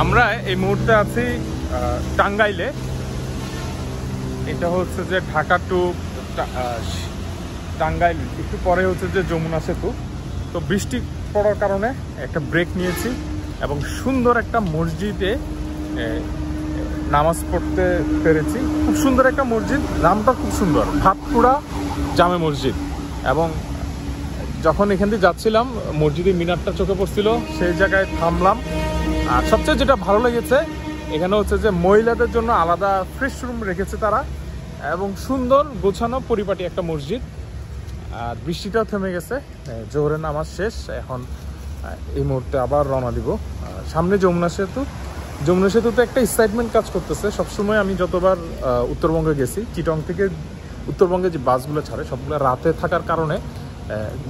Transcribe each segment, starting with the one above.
আমরা এই মুহূর্তে আছি টাঙ্গাইলে। এটা হচ্ছে যে ঢাকা টু টাঙ্গাইল, একটু পরে হচ্ছে যে যমুনা সেতু। তো বৃষ্টি পড়ার কারণে একটা ব্রেক নিয়েছি এবং সুন্দর একটা মসজিদে নামাজ পড়তে পেরেছি। খুব সুন্দর একটা মসজিদ, নামটা খুব সুন্দর, ভাতকুড়া জামে মসজিদ। এবং যখন এখান দিয়ে যাচ্ছিলাম মসজিদের মিনারটা চোখে পড়ছিল, সেই জায়গায় থামলাম। আর সবচেয়ে যেটা ভালো লেগেছে, এখানে হচ্ছে যে মহিলাদের জন্য আলাদা ফ্রেশ রুম রেখেছে তারা, এবং সুন্দর গোছানো পরিপাটি একটা মসজিদ। আর বৃষ্টিটাও থেমে গেছে, জোহরের নামাজ শেষ। এখন এই মুহূর্তে আবার রওনা দিব। সামনে যমুনা সেতু। যমুনা সেতুতে একটা এক্সাইটমেন্ট কাজ করতেছে। সবসময় আমি যতবার উত্তরবঙ্গে গেছি, চিটং থেকে উত্তরবঙ্গে যে বাসগুলো ছাড়ে সবগুলো রাতে থাকার কারণে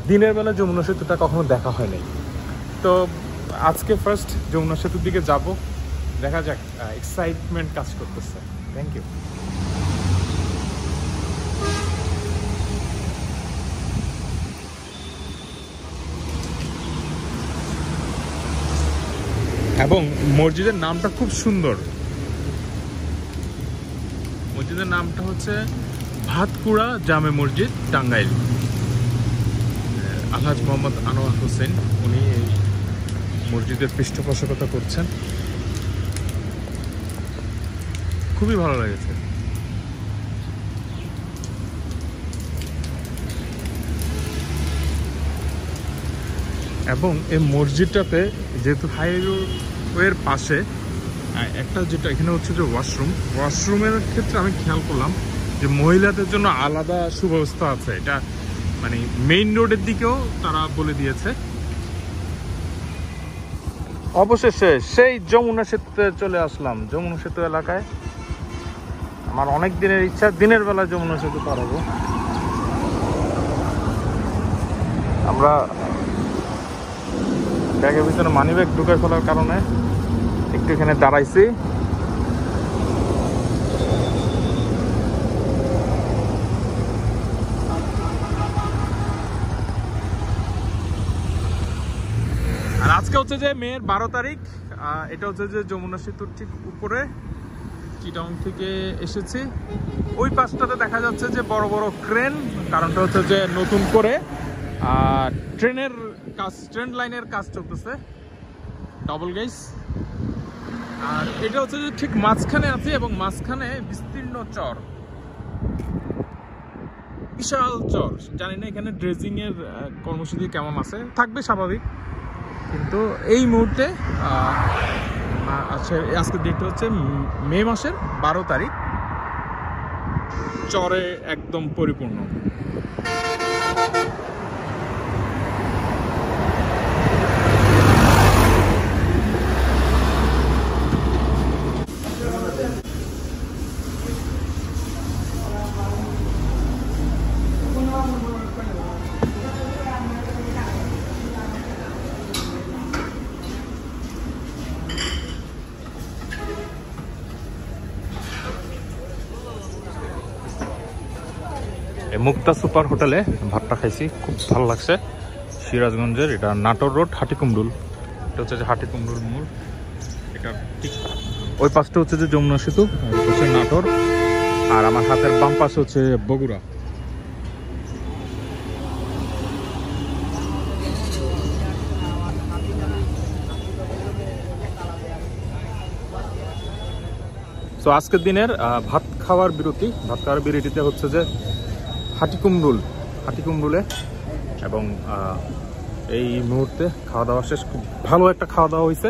দিনের বেলা যমুনা সেতুটা কখনো দেখা হয় নাই। তো আজকে ফার্স্ট যমুনা সেতুর দিকে যাব, দেখা যাক। এক্সাইটমেন্ট কাজ করতেছে। Thank you. এবং মসজিদের নামটা খুব সুন্দর। মসজিদের নামটা হচ্ছে ভাতকুড়া জামে মসজিদ, টাঙ্গাইল। আলহাজ মোহাম্মদ আনোয়ার হোসেন উনি এই মসজিদের পৃষ্ঠপোষকতা করছেন। খুবই ভালো লেগেছে। এবং এই মসজিদটাতে যেহেতু হাইওয়ের পাশে একটা যেটা এখানে হচ্ছে যে ওয়াশরুমের ক্ষেত্রে আমি খেয়াল করলাম যে মহিলাদের জন্য আলাদা সুব্যবস্থা আছে। এটা মানে মেইন রোডের দিকেও তারা বলে দিয়েছে। অবশেষে সেই যমুনা সেতুতে চলে আসলাম। যমুনা সেতু এলাকায় আমার অনেক দিনের ইচ্ছা দিনের বেলা যমুনা সেতু পার হবো। আমরা ব্যাগের ভিতরে মানি ব্যাগ ঢুকে ফেলার কারণে একটু এখানে দাঁড়াইছি। আর আজকে হচ্ছে যে মের 12 তারিখ। এটা হচ্ছে যে যমুনা সেতুর ঠিক উপরে চিটং থেকে এসেছি। ওই পাশটাতে দেখা যাচ্ছে যে বড় বড় ক্রেন, কারণটা হচ্ছে যে নতুন করে ট্রেনের কাজ, ট্রেন লাইনের কাজ চলতেছে, ডবল গেজ। আর এটা হচ্ছে যে ঠিক মাঝখানে আছে এবং মাঝখানে বিস্তীর্ণ চর, বিশাল চর। জানি না এখানে ড্রেজিং এর কর্মসূচি কেমন আছে, থাকবে স্বাভাবিক। কিন্তু এই মুহূর্তে আজকে ডেট হচ্ছে মে মাসের 12 তারিখ। চরে একদম পরিপূর্ণ। মুক্তা সুপার হোটেলে ভাতটা খাইছি, খুব ভালো লাগছে। সিরাজগঞ্জের, এটা নাটোর রোড, হাটিকুমরুল। এটা হচ্ছে যে হাটিকুমরুল মোড়। এটা ঠিক ওই পাশটা হচ্ছে যে যমুনা সেতু, হচ্ছে নাটোর। আর আমার হাতের বাম পাশে হচ্ছে বগুড়া। তো আজকের দিনের ভাত খাওয়ার বিরতিতে হচ্ছে যে হাটিকুমরুলে। এবং এই মুহূর্তে খাওয়া দাওয়া শেষ, খুব ভালো একটা খাওয়া দাওয়া হয়েছে।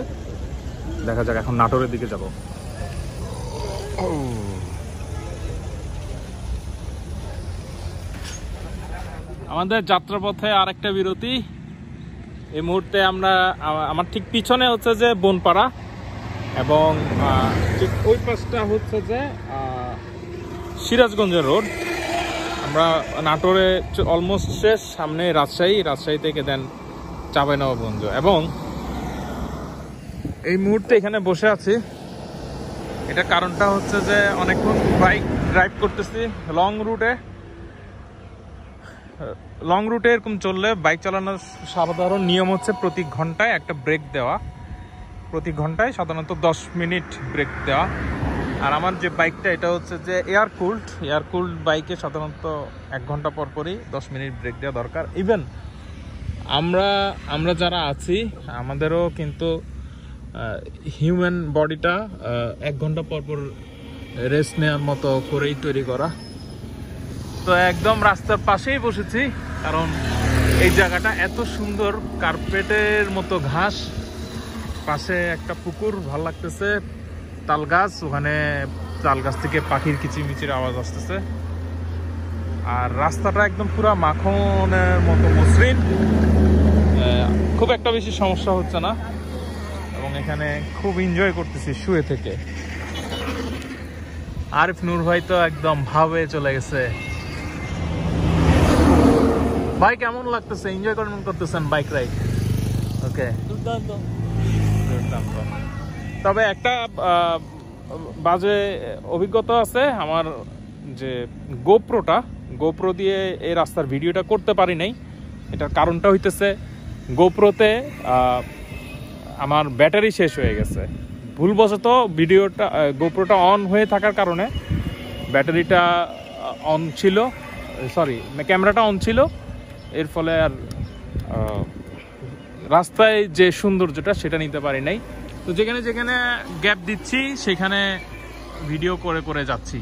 দেখা যাক এখন নাটোরের দিকে যাব। আমাদের যাত্রাপথে আরেকটা বিরতি। এই মুহূর্তে আমার ঠিক পিছনে হচ্ছে যে বনপাড়া, এবং ঠিক ওই পাশটা হচ্ছে যে সিরাজগঞ্জের রোড। আমরা নাটোরে অলমোস্ট শেষ, সামনে রাজশাহী থেকে দেন চাঁপাইনবাবগঞ্জ। এবং এই মুহূর্তে এখানে বসে আছি, এটা কারণটা হচ্ছে যে অনেকক্ষণ বাইক ড্রাইভ করতেছি লং রুটে। এরকম চললে বাইক চালানোর সাধারণ নিয়ম হচ্ছে প্রতি ঘন্টায় একটা ব্রেক দেওয়া। প্রতি ঘন্টায় সাধারণত 10 মিনিট ব্রেক দেওয়া। আর আমার যে বাইকটা এটা হচ্ছে যে এয়ার কুলড বাইকে সাধারণত 1 ঘন্টা পর পরই 10 মিনিট ব্রেক দেওয়া দরকার। ইভেন আমরা যারা আছি আমাদেরও কিন্তু হিউম্যান বডিটা 1 ঘন্টা পর পর রেস্ট নেওয়ার মতো করেই তৈরি করা। তো একদম রাস্তার পাশেই বসেছি, কারণ এই জায়গাটা এত সুন্দর, কার্পেটের মতো ঘাস, পাশে একটা পুকুর, ভালো লাগতেছে, তাল গাছ, ওখানে তাল গাছ থেকে পাখির কিচিরমিচির আওয়াজ আসতেছে। আর রাস্তাটা একদম পুরা মাখনের মতো মসৃণ, খুব একটা বেশি সমস্যা হচ্ছে না, এবং এখানে খুব এনজয় করতেছি শুয়ে থেকে। আরিফ নূর ভাই তো একদম ভাবে চলে গেছে। ভাই কেমন লাগতেছে, এনজয় করতেছেন বাইক রাইড? ওকে, তবে একটা বাজে অভিজ্ঞতা আছে আমার, যে গোপ্রো দিয়ে এই রাস্তার ভিডিওটা করতে পারি নাই। এটার কারণটা হইতেছে গোপ্রোতে আমার ব্যাটারি শেষ হয়ে গেছে। ভুলবশত গোপ্রোটা অন হয়ে থাকার কারণে ব্যাটারিটা অন ছিল, ক্যামেরাটা অন ছিল, এর ফলে আর রাস্তায় যে সৌন্দর্যটা সেটা নিতে পারি নাই। তো যেখানে যেখানে গ্যাপ দিচ্ছি সেখানে ভিডিও করে করে যাচ্ছি।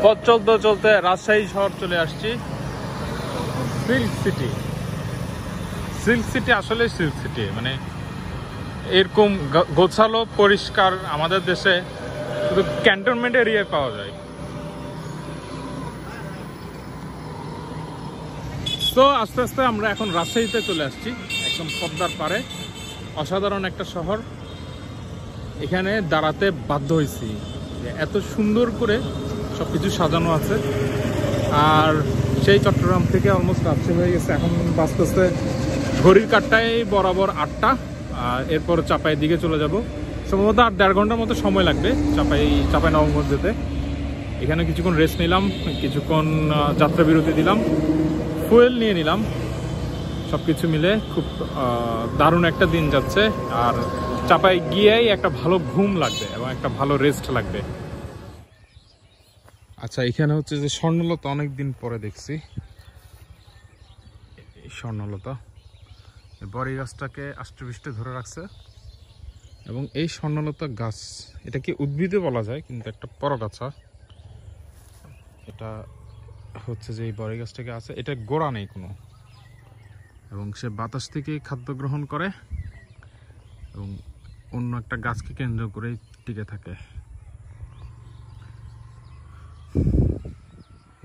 পথ চলতে চলতে রাজশাহী শহর চলে আসছি। সিল্ক সিটি আসলে সিল্ক সিটি, মানে এরকম গোছালো পরিষ্কার আমাদের দেশে শুধু ক্যান্টনমেন্ট এরিয়ায় পাওয়া যায়। তো আস্তে আস্তে আমরা এখন রাজশাহীতে চলে আসছি, একদম পদ্মার পাড়ে। অসাধারণ একটা শহর, এখানে দাঁড়াতে বাধ্য হয়েছি, এত সুন্দর করে সবকিছু সাজানো আছে। আর সেই চট্টগ্রাম থেকে অলমোস্ট রাজশাহী হয়ে গেছে, এখন বাঁচতেছে ঘড়ির কাঁটায় বরাবর 8টা। আর এরপর চাপাইয়ের দিকে চলে যাব, সম্ভবত আর 1.5 ঘন্টার মতো সময় লাগবে চাপাই নবগঞ্জ যেতে। এখানে কিছুক্ষণ রেস্ট নিলাম, কিছুক্ষণ যাত্রা বিরতি দিলাম, ফুয়েল নিয়ে নিলাম, সবকিছু মিলে খুব দারুণ একটা দিন যাচ্ছে। আর চাপাই গিয়েই একটা ভালো ঘুম লাগবে এবং একটা ভালো রেস্ট লাগবে। আচ্ছা, এখানে হচ্ছে যে স্বর্ণলতা, অনেকদিন পরে দেখছি এই স্বর্ণলতা। বড়ি গাছটাকে আষ্টপৃষ্টে ধরে রাখছে, এবং এই স্বর্ণলতা গাছ, এটাকে উদ্ভিদে বলা যায় কিন্তু একটা পরগাছা। এটা হচ্ছে যে এই বড়ি গাছটাকে আছে, এটা গোড়া নেই কোনো, এবং সে বাতাস থেকে খাদ্য গ্রহণ করে এবং অন্য একটা গাছকে কেন্দ্র করে টিকে থাকে।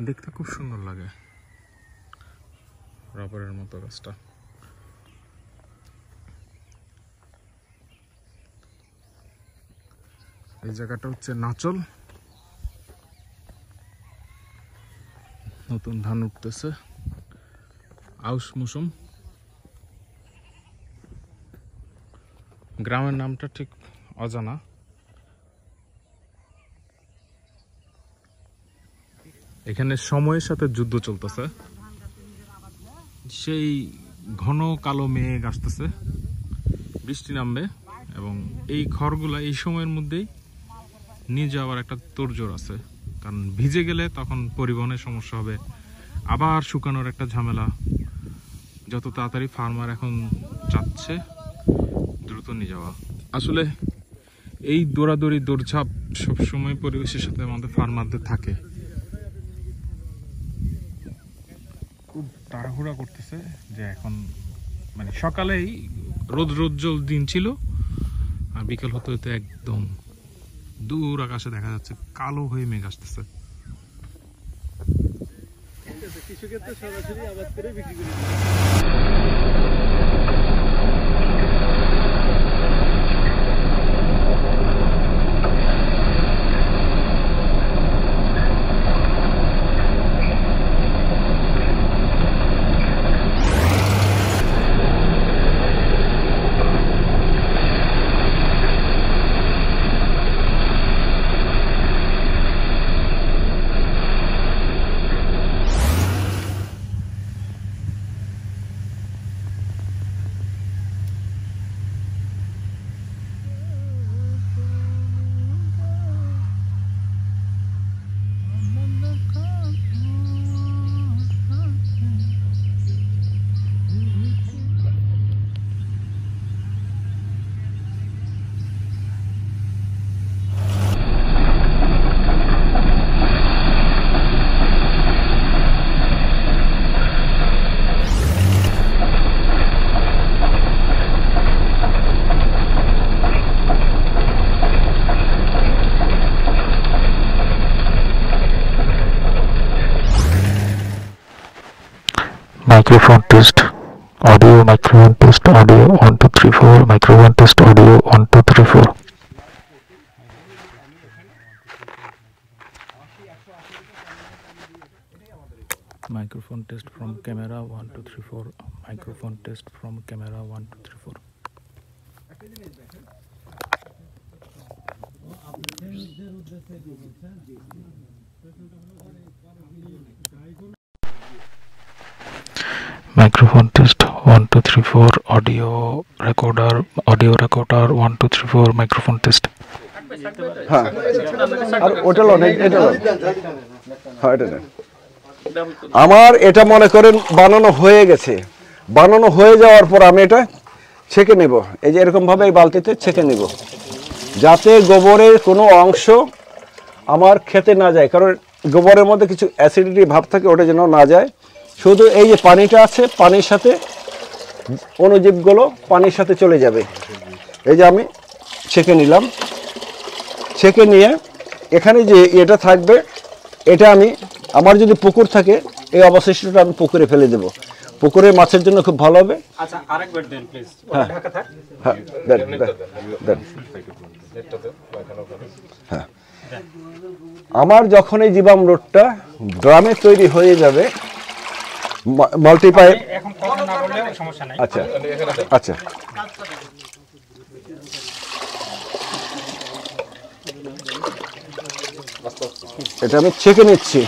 দেখতে খুব সুন্দর লাগে, রাবারের মতো গাছটা। এই জায়গাটা হচ্ছে নাচল, নতুন ধান উঠতেছে, আউশ মৌসুম। গ্রামের নামটা ঠিক অজানা। এখানে সময়ের সাথে যুদ্ধ চলতেছে, সেই ঘন কালো মেঘ আসতেছে, বৃষ্টি নামবে, এবং এই ঘরগুলা এই সময়ের মধ্যেই নিয়ে যাওয়ার একটা তোড়জোড় আছে, কারণ ভিজে গেলে তখন পরিবহনের সমস্যা হবে, আবার শুকানোর একটা ঝামেলা। যত তাড়াতাড়ি ফার্মার এখন চাচ্ছে দ্রুত নিয়ে যাওয়া। আসলে এই দৌড়াদৌড়ি দৌড়ঝাঁপ সবসময় পরিবেশের সাথে আমাদের ফার্মারদের থাকে, খুব তাড়াহুড়া করতেছে। যে এখন মানে সকালেই রোদ্রোজ্জ্বল দিন ছিল, আর বিকেল হতে হতে একদম দূর আকাশে দেখা যাচ্ছে কালো হয়ে মেঘ আসতেছে। কৃষকের তো সরাসরি আবাদ করে বিক্রি করে। audio, microphone test audio, 1 2 3 4, microphone test audio, 1 2 3 4. Microphone test from camera, 1 2 3 4, microphone test from camera, 1 2 3 4. Microphone test 1 2 3 4, audio recorder 1 2 3 4, microphone test. হ্যাঁ আর ওটা লন এটা লন হ্যাঁ এটা নেন। আমার এটা মনে করেন বানানো হয়ে গেছে, বানানো হয়ে যাওয়ার পর আমি এটা ছেঁকে নেব, এই যে এরকম ভাবে এই বালতিতে ছেঁকে নেব, যাতে গোবরের কোনো অংশ আমার খেতে না যায়, কারণ গোবরের মধ্যে কিছু অ্যাসিডিটি ভাব থাকে, ওটা যেন না যায়। শুধু এই যে পানিটা আছে, পানির সাথে অণুজীবগুলো পানির সাথে চলে যাবে। এই যে আমি ছেঁকে নিলাম, ছেঁকে নিয়ে এখানে যে এটা থাকবে, এটা আমি আমার যদি পুকুর থাকে এই অবশিষ্টটা আমি পুকুরে ফেলে দেব, পুকুরে মাছের জন্য খুব ভালো হবে। আচ্ছা আরেকবার দেন প্লিজ। হ্যাঁ ঢাকা থাক। হ্যাঁ দেন দেন। হ্যাঁ আমার যখন এই জীবামৃতটা ড্রামে তৈরি হয়ে যাবে, মাল্টিপ্লাই এখন কথা না বললেও সমস্যা নাই। আচ্ছা আচ্ছা এটা আমি ছেঁকে নিচ্ছি।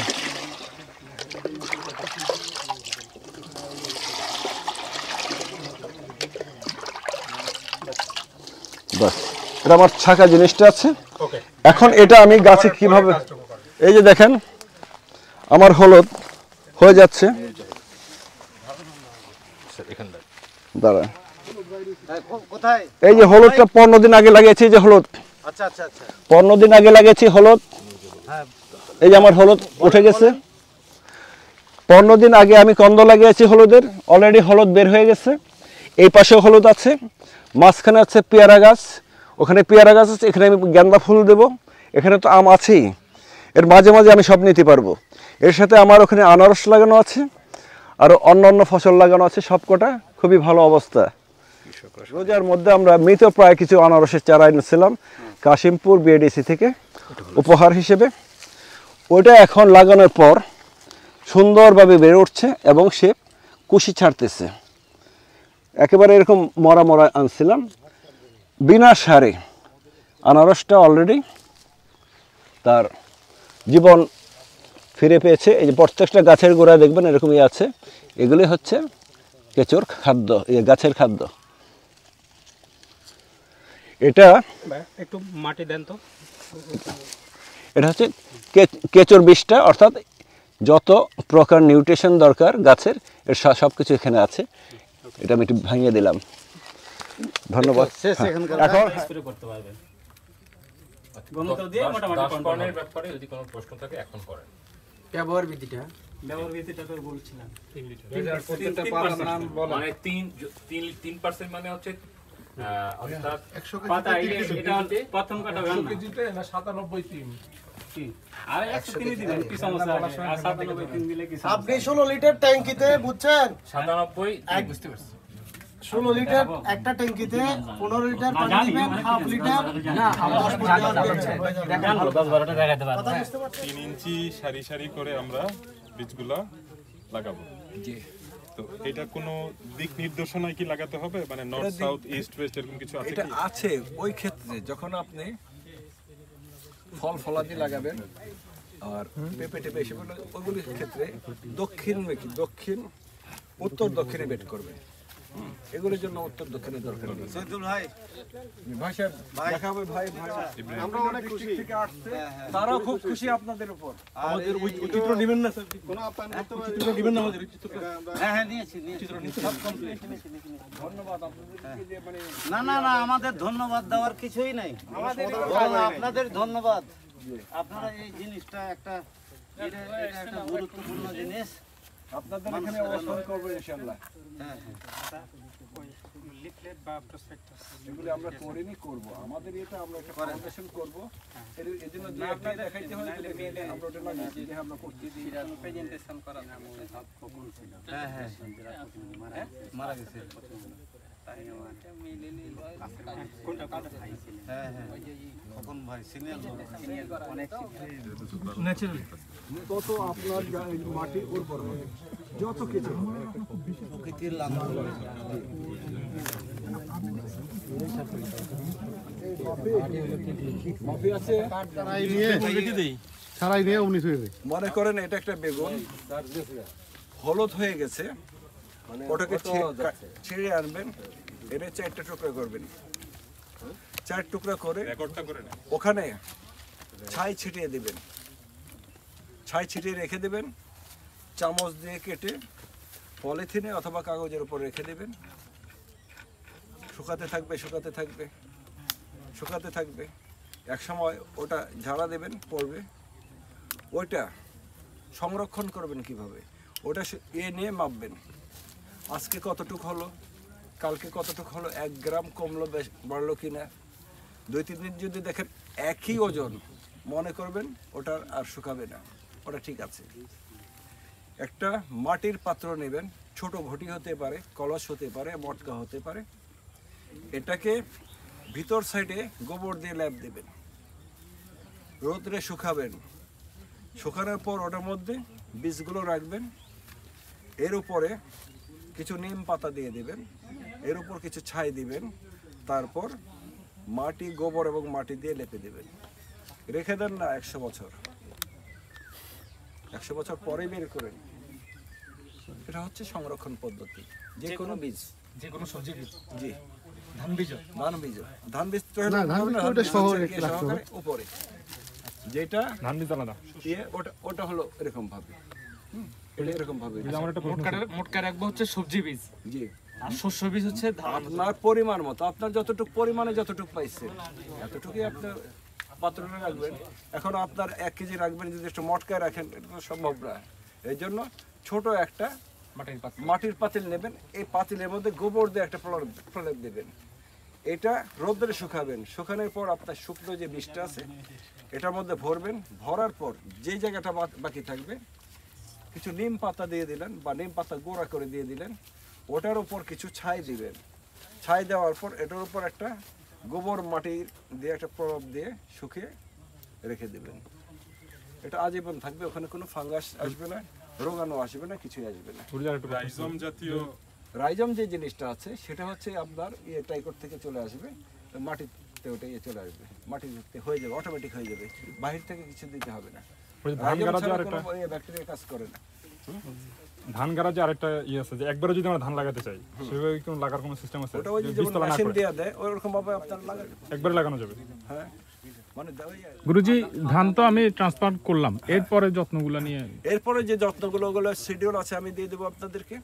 বাস এটা আমার ছাকা জিনিসটা আছে। এখন এটা আমি গাছে কিভাবে, এই যে দেখেন আমার হলুদ হয়ে যাচ্ছে, দাঁড়া এই যে হলুদটা 15 দিন আগে লাগিয়েছি, এই যে হলুদ 15 দিন আগে লাগিয়েছি হলুদ, এই যে আমার হলুদ উঠে গেছে। 15 দিন আগে আমি কন্দ লাগিয়েছি হলুদের, অলরেডি হলুদ বের হয়ে গেছে। এই পাশে হলুদ আছে, মাঝখানে আছে পেয়ারা গাছ, ওখানে পেয়ারা গাছ আছে, এখানে আমি গেন্দা ফুল দেব, এখানে তো আম আছেই, এর মাঝে মাঝে আমি সব নিতে পারবো। এর সাথে আমার ওখানে আনারস লাগানো আছে, আর অন্য ফসল লাগানো আছে, সবকটা খুবই ভালো অবস্থা। রোজার মধ্যে আমরা মৃত প্রায় কিছু আনারসের চারা এনেছিলাম কাশিমপুর বিএডিসি থেকে উপহার হিসেবে। ওইটা এখন লাগানোর পর সুন্দরভাবে বেড়ে উঠছে এবং সে কুশি ছাড়তেছে। একেবারে এরকম মরা মরা আনছিলাম বিনা সারে, আনারসটা অলরেডি তার জীবন ফিরে পেয়েছে। এই যে প্রত্যেকটা গাছের গোড়ায় দেখবেন এরকমই আছে, এগুলি হচ্ছে কেঁচোর খাদ্য, গাছের খাদ্য। এটা একটু মাটি দেন তো। এটা হচ্ছে কেঁচোর বিষটা, অর্থাৎ যত প্রকার নিউট্রিশন দরকার গাছের, এর সব কিছু এখানে আছে। এটা আমি একটু ভাঙিয়ে দিলাম, ধন্যবাদ। এখন স্প্রে করতে পারবেন। গণিত দিয়ে মোটামুটি কন্ট্রোলের ব্যাপারে যদি কোনো প্রশ্ন থাকে এখন করেন। ব্যবহার বিধিটা তো বলছিলাম 3 লিটার। প্রত্যেকটা পাতার নাম বলেন। মানে 3% মানে হচ্ছে অর্থাৎ 100 কেজি পাতা এটা প্রথম কাটা গান 100 কেজিতে না 97 3 আর 103 দিবেন কি সমস্যা আছে? আর 97 3 দিলে কি সমস্যা? আপনি 16 লিটার ট্যাঙ্কিতে বুঝছেন 97 বুঝতে পারছি। 16 লিটার একটা ট্যাঙ্কিতে 15 লিটার পানি দিবেন, হাফ লিটার না আমার দেখেন 10-12টা দেখাতে পারবেন। 3 ইঞ্চি সারি সারি করে আমরা বীজগুলা লাগাবো। জি। তো এটা কোনো দিক নির্দেশনায় কি লাগাতে হবে, মানে নর্থ সাউথ ইস্ট ওয়েস্ট এরকম কিছু আছে কি? এটা আছে ওই ক্ষেত্রে যখন আপনি ফলাদি লাগাবেন আর পেঁপে টেপে এসে ওইগুলির ক্ষেত্রে দক্ষিণ উত্তর দক্ষিণে বেট করবে। এগুলোর জন্য উত্তর দক্ষিণের দরকার নেই। সৈয়দুল ভাই ভাই সাহেব দেখাবে ভাই আমরা অনেক খুশি থেকে আসছে, তারাও খুব খুশি আপনাদের উপর। আমাদের ওই চিত্র নেবেন না স্যার? কোনো আপ্যায়ন করতে পারি? চিত্র নেবেন না আমাদের চিত্র? হ্যাঁ নিয়েছি চিত্র নিতে সব কমপ্লিট। ধন্যবাদ আপনাদেরকে যে মানে না আমাদের ধন্যবাদ দেওয়ার কিছুই নাই, আপনাদের ধন্যবাদ। আপনারা এই জিনিসটা একটা এটা একটা গুরুত্বপূর্ণ জিনিস, আপনাদের এখানে অবস্থান করবে ইনশাআল্লাহ। হ্যাঁ এগুলো আমরা করিনি, করব। আমাদের এটা আমরা একটা ফাউন্ডেশন করব। এর জন্য যে আপনি দেখাইতে হয় যে আমরা ওটা লাগিয়েছি যে আমরা করতে দিই প্রেজেন্টেশন করা কখন ছিল। হ্যাঁ হ্যাঁ মারা গেছে। তাই ওটা মিলেনি কোনটা ভাই ছিল। হ্যাঁ হ্যাঁ কখন ভাই সিনিয়র অনেক ন্যাচারালি কত আপনার মাটি উর্বর হবে যত কিছু প্রকৃতির লাগানো মনে করেন এটা একটা বেগুন হলুদ হয়ে গেছে, ওটাকে ছেড়ে আনবেন, এটা 4টা টুকরা করবেন, 4 টুকরা করে ওখানে ছাই ছিটিয়ে দিবেন, ছাই ছিটিয়ে রেখে দেবেন, চামচ দিয়ে কেটে পলিথিনে অথবা কাগজের উপর রেখে দেবেন, শুকাতে থাকবে শুকাতে থাকবে শুকাতে থাকবে। এক সময় ওটা ঝাড়া দেবেন, পড়বে। ওইটা সংরক্ষণ করবেন কিভাবে, ওটা নিয়ে মাপবেন, আজকে কতটুক হলো, কালকে কতটুক হলো, 1 গ্রাম কমলো বাড়লো কিনা। 2-3 দিন যদি দেখেন একই ওজন, মনে করবেন ওটা আর শুকাবে না, ওটা ঠিক আছে। একটা মাটির পাত্র নেবেন, ছোট ঘটি হতে পারে, কলস হতে পারে, মটকা হতে পারে। এটাকে ভিতর সাইডে গোবর দিয়ে লেপ দেবেন, রোদ্রে শুকাবেন। শুকানোর পর ওটার মধ্যে বীজগুলো রাখবেন, এর উপরে কিছু নিম পাতা দিয়ে দেবেন, এর উপর কিছু ছাই দিবেন, তারপর মাটি, গোবর এবং মাটি দিয়ে লেপে দেবেন। রেখে দেন না 100 বছর, 100 বছর পরে বের করেন। এটা হচ্ছে সংরক্ষণ পদ্ধতি। যে কোনো বীজ, যে কোনো সবজি বীজ, জি ধান বীজ, ধান বীজ তো উপরে যেটা ধান বীজ আলাদা, ওটা হলো এরকম ভাবে, এরকম ভাবে। মোটকা রাখবো হচ্ছে সবজি বীজ, জি। আর শস্য বীজ হচ্ছে আপনার পরিমাণ মতো, আপনার যতটুকু পরিমাণে যতটুকু পাইছেন এতটুকুই আপনার পাত্রে রাখবেন। এখন আপনার 1 কেজি রাখবেন, যদি একটু মটকায় রাখেন এটা তো সম্ভব না। এই জন্য ছোট একটা মাটির পাতিল নেবেন, এই পাতিলের মধ্যে গোবর দিয়ে একটা প্রলেপ দেবেন, এটা রোদ্রে শুকাবেন। শুকানোর পর আপনার শুকনো যে বীজটা আছে এটার মধ্যে ভরবেন। ভরার পর যেই জায়গাটা বাকি থাকবে কিছু নিম পাতা দিয়ে দিলেন বা নিম পাতা গুঁড়া করে দিয়ে দিলেন, ওটার উপর কিছু ছাই দিবেন। ছাই দেওয়ার পর এটার উপর একটা গোবর মাটি দিয়ে একটা প্রলেপ দিয়ে শুকিয়ে রেখে দেবেন। এটা আজীবন থাকবে, ওখানে কোনো ফাঙ্গাস আসবে না, রোগাণু আসবে না, কিছুই আসবে না। রাইজম জাতীয়, রাইজম যে জিনিসটা আছে সেটা হচ্ছে আপনার টাইকট থেকে চলে আসবে, মাটিতে ওটা চলে আসবে, মাটিতে হয়ে যাবে, অটোমেটিক হয়ে যাবে, বাহির থেকে কিছু দিতে হবে না। ব্যাকটেরিয়া কাজ করে না। ধান গাড়া যে আরেকটা আছে যে একবারে যদি আমরা ধান লাগাতে চাই সেভাবে কি লাগার কোনো সিস্টেম আছে? ওটা ওই যে যেমন মেশিন দিয়ে দেয় ওরকম ভাবে আপনারা লাগাবেন, একবারে লাগানো যাবে। হ্যাঁ মানে গুরুজি, ধান তো আমি ট্রান্সপ্লান্ট করলাম, এরপরে যত্নগুলো নিয়ে, এরপরে যে যত্নগুলো শিডিউল আছে আমি দিয়ে দেবো আপনাদেরকে।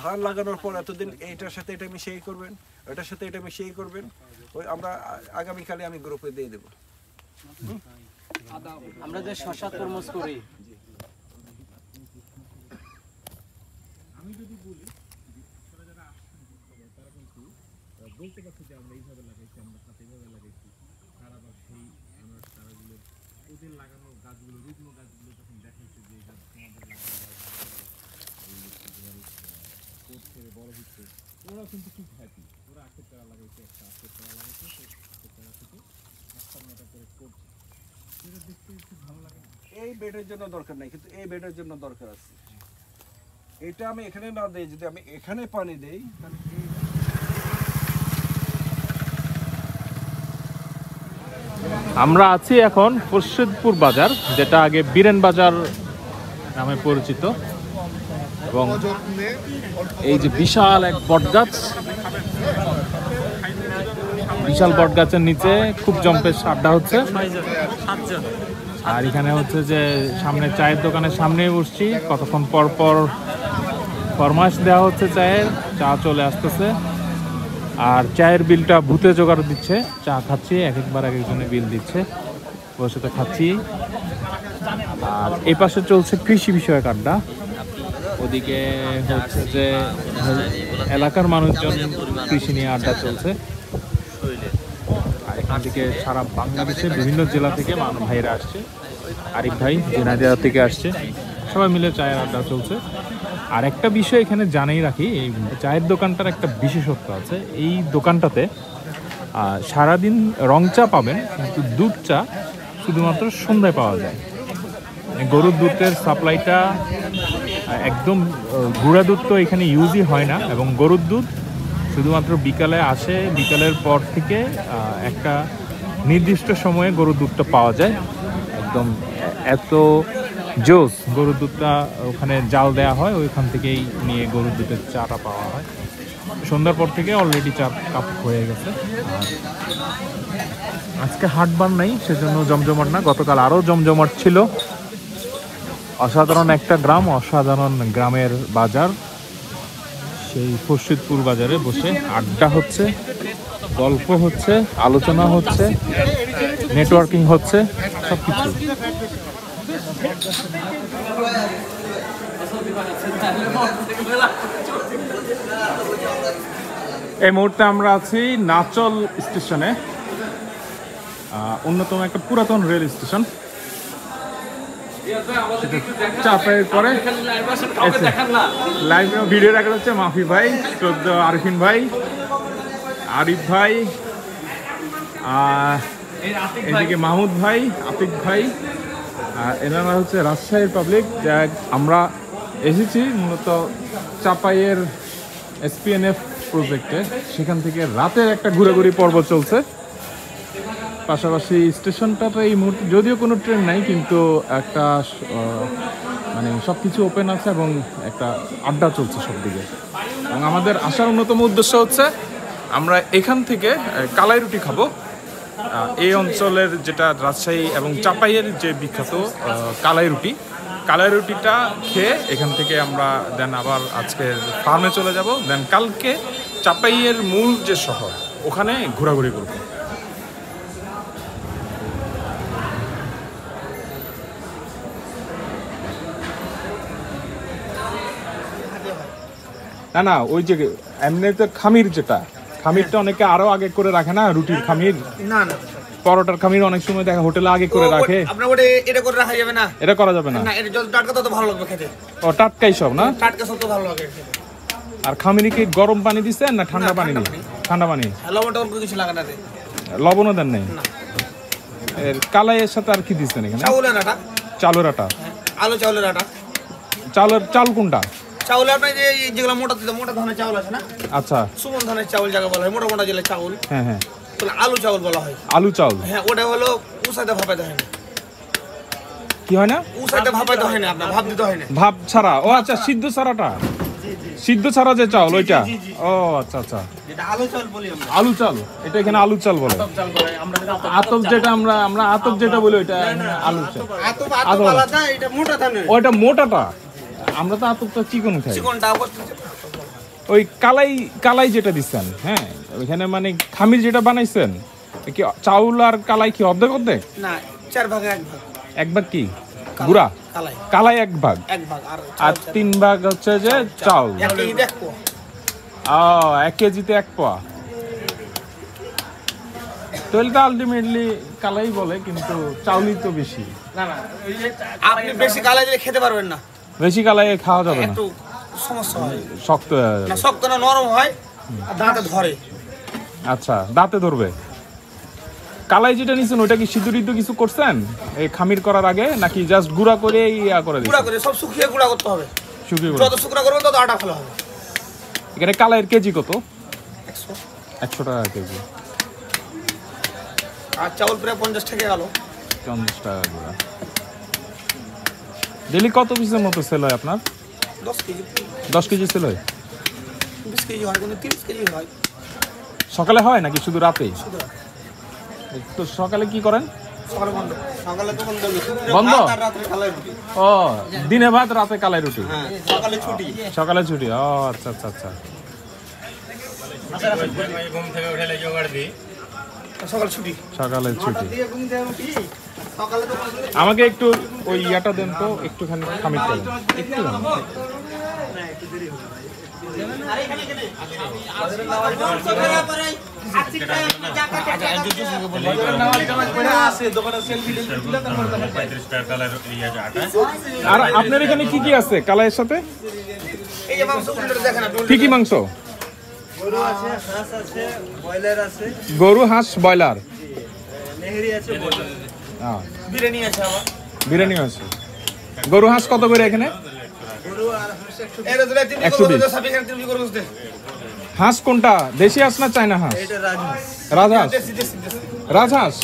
ধান লাগানোর পর এতদিন এইটার সাথে এটা মিশিয়ে করবেন, এটার সাথে এটা মিশিয়ে করবেন। ওই আমরা আগামীকালে আমি গ্রুপে দিয়ে দেবো। আমরা যে শশা তরমুজ করি, আমি যদি বলি যারা আসছেন তারা কিন্তু বলতে পারছে যে আমরা এইভাবে লাগাইছি, আমরা সাথে এইভাবে লাগাইছি, তারা আবার সেই আমরা তারাগুলো ওদের লাগানো গাছগুলো, রুগ্ন গাছগুলো যখন দেখাচ্ছে যে গাছ তোমাদের করছে বড় হচ্ছে, ওরা কিন্তু খুব হ্যাপি। ওরা আখের চারা লাগাইছে, একটা আখের চারা লাগাইছে, সেই আখের চারা থেকে ৫-৬টা করে করছে, সেটা দেখতে খুব ভালো লাগে। এই বেডের জন্য দরকার নাই, কিন্তু এই বেডের জন্য দরকার আছে। এটা আমি এখানে না দেই, যদি আমি এখানে পানি দেই তাহলে আমরা আছি এখন খুরশেদপুর বাজার, যেটা আগে বীরেন বাজার নামে পরিচিত, এবং এই যে বিশাল এক বটগাছ, বিশাল বটগাছের নিচে খুব জম্পেশ আড্ডা হচ্ছে। আর এখানে হচ্ছে যে সামনে চায়ের দোকানের সামনেই বসছি, কতক্ষণ পর পর ফরমাইশ দেওয়া হচ্ছে চায়ের, চা চলে আসতেছে। আর চায়ের বিলটা ভূতে জোগাড় দিচ্ছে, চা খাচ্ছি, একবার এক একজনে বিল দিচ্ছে, বসে তো খাচ্ছি। আর এই পাশে চলছে কৃষি বিষয়ক আড্ডা, ওদিকে হচ্ছে যে এলাকার মানুষজন কৃষি নিয়ে আড্ডা চলছে। আর এখান থেকে সারা বাংলাদেশের বিভিন্ন জেলা থেকে ভাইরা আসছে। আরিফ ভাই ঝিনাইদহ থেকে আসছে, সবাই মিলে চায়ের আড্ডা চলছে। আর একটা বিষয় এখানে জানাই রাখি, এই চায়ের দোকানটার একটা বিশেষত্ব আছে। এই দোকানটাতে সারাদিন রং চা পাবেন, কিন্তু দুধ চা শুধুমাত্র সন্ধ্যায় পাওয়া যায়। গরুর দুধের সাপ্লাইটা একদম, গুঁড়া দুধ তো এখানে ইউজই হয় না, এবং গরুর দুধ শুধুমাত্র বিকালে আসে। বিকালের পর থেকে একটা নির্দিষ্ট সময়ে গরুর দুধটা পাওয়া যায়। একদম এত জোস গরুর দুধটা ওখানে জাল দেওয়া হয়, ওইখান থেকেই নিয়ে গরুর দুধের চাটা পাওয়া হয়। সন্ধ্যার পর থেকে অলরেডি চা কাপ হয়ে গেছে। আজকে হাটবার নাই, সেজন্য জমজমাট না। গতকাল আরও জমজমাট ছিল। অসাধারণ একটা গ্রাম, অসাধারণ গ্রামের বাজার। সেই খুরশিদপুর বাজারে বসে আড্ডা হচ্ছে, গল্প হচ্ছে, আলোচনা হচ্ছে, নেটওয়ার্কিং হচ্ছে, সব কিছু। এই মুহূর্তে আমরা আছি নাচল স্টেশনে, অন্যতম একটা পুরাতন রেল স্টেশন। চাপাইয়ের পরে লাইভ ভিডিও দেখা যাচ্ছে মাফি ভাই, আরিফিন ভাই, আরিফ ভাই, এদিকে মাহমুদ ভাই, আতিক ভাই, আর এনারা হচ্ছে রাজশাহীর পাবলিক। আমরা এসেছি মূলত চাপাইয়ের এসপিএনএফ প্রজেক্টে, সেখান থেকে রাতের একটা ঘোরাঘুরি পর্ব চলছে। পাশাপাশি স্টেশনটাতে এই মুহূর্তে যদিও কোনো ট্রেন নাই, কিন্তু একটা মানে সব কিছু ওপেন আছে এবং একটা আড্ডা চলছে সব দিকে। এবং আমাদের আসার অন্যতম উদ্দেশ্য হচ্ছে আমরা এখান থেকে কালাই রুটি খাবো। এই অঞ্চলের যেটা রাজশাহী এবং চাপাইয়ের যে বিখ্যাত কালাই রুটি, কালাই রুটিটা খেয়ে এখান থেকে আমরা দেন আবার আজকের ফার্মে চলে যাব। দেন কালকে চাপাইয়ের মূল যে শহর, ওখানে ঘোরাঘুরি করবো। না না, ওই যে এমনিতে খামির, যেটা খামিরটা অনেকে আরো আগে করে রাখে না, রুটির খামির, না না পরোটার খামির অনেক সময় দেখা হোটেলে আগে করে রাখে। আপনার ওটা এটা করে রাখা যাবে না, এটা করা যাবে না। না এটা যত টাটকা তত ভালো লাগবে খেতে। ও টাটকাই সব না, টাটকা সব তো ভালো লাগে খেতে। আর খামিরে কি গরম পানি দিছেন না ঠান্ডা পানি? ঠান্ডা পানি। লবণ টবণ কিছু লাগে না, লবণও দেন নাই? এর কালাইয়ের সাথে আর কি দিচ্ছেন এখানে? চাউলের আটা। চালের আটা? আলু চাউলের আটা। চাল কোনটা? চাউল আপনার যে যেগুলো মোটা মোটা ধানের চাউল আছে না, আচ্ছা, সুমন ধানের চাউল যাকে বলা হয়, মোটা মোটা যেগুলো চাউল, হ্যাঁ হ্যাঁ, আলু চাউল বলা হয়। আলু চাউল? হ্যাঁ, ওটা হলো উসাইতে ভাপাইতে হয় না। কি হয় না? উসাইতে ভাপাইতে হয় না, আপনার ভাপ দিতে হয় না। ভাপ ছাড়া? ও আচ্ছা, সিদ্ধ ছাড়াটা, সিদ্ধ ছাড়া যে চাউল ওইটা। ও আচ্ছা আচ্ছা, যেটা আলু চাউল বলি আমরা। আলু চাল, এটা এখানে আলু চাল বলে। আতপ যেটা আমরা আতপ যেটা বলি ওইটা আলু চাল। আতপ আলাদা, এটা মোটা ধানের। ওইটা মোটাটা, আমরা তো আতপটা চিকন খাই। চিকনটা ওই কালাই যেটা দিচ্ছেন, হ্যাঁ ওইখানে মানে খামির যেটা বানাইছেন, কি চাউল আর কালাই কি অর্ধেক অর্ধেক? না, 4 ভাগে 1 ভাগ। 1 ভাগ কি গুড়া? কালাই 1 ভাগ, আর 3 ভাগ হচ্ছে যে চাউল। 1 কেজিতে 1 পোয়া। তাহলে তো আলটিমেটলি কালাই বলে, কিন্তু চাউলই তো বেশি। না না, আপনি বেশি কালাই দিলে খেতে পারবেন না। বেশি কালাই খাওয়া যাবে না, একটু সমস্যা হয়। শক্ত হয়ে যাবে। না, শক্ত না, নরম হয় আর দাঁতে ধরে। আচ্ছা, দাঁতে ধরবে। কালাই যেটা নিছেন ওটা কি সিদ্ধ টিদ্ধ কিছু করছেন এই খামির করার আগে, নাকি জাস্ট গুঁড়া করে ইয়া করে দিচ্ছেন? গুঁড়া করে, সব শুকিয়ে গুঁড়া করতে হবে। শুকিয়ে গুঁড়া? যত শুকনা করবেন তত আটা ভালো হবে। এখানে কালাইয়ের কেজি কত? 100। 100 টাকা কেজি। আর চাউল প্রায় 50 টাকা গেল। 50 টাকা গুঁড়া। ডেলি কত পিসের মতো সেল হয় আপনার? 10 কেজি। 10 কেজি সেল হয়? 20 কেজি হয়, কোনো 30 কেজি হয়। সকালে হয় নাকি শুধু রাতে? তো সকালে কি করেন? সকালে বন্ধ। সকালে তো বন্ধ। বন্ধ? আর রাতে কালাই রুটি। ও, দিনে ভাত রাতে কালাই রুটি? হ্যাঁ, সকালে ছুটি। সকালে ছুটি। ও আচ্ছা আচ্ছা আচ্ছা। সকালে ছুটি। সকালে ছুটি। সকালে তো আমাকে একটু ওই ইয়াটা দেন তো, একটুখানি খামিরটা দেন একটু। আর আপনার এখানে কি কি আছে কালাইয়ের সাথে? কি কি মাংস? গরু আছে, হাঁস আছে, ব্রয়লার আছে, গরু, হাঁস, ব্রয়লার, নেহেরি আছে, হ্যাঁ, বিরিয়ানি আছে আবার। বিরিয়ানি আছে। গরু হাঁস কত করে এখানে? গরু আর হাঁস 120। হাঁস কোনটা, দেশি হাঁস না চায়না হাঁস? এটা রাজহাঁস। রাজহাঁস, রাজহাঁস।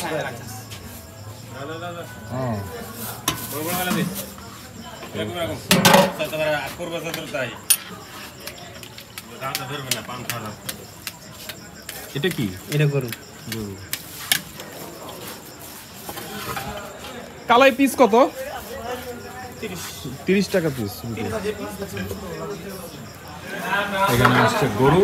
এটা কি? এটা গরু। কালাই পিস কত? 30 টাকা পিস। এখানে আসছে গরু।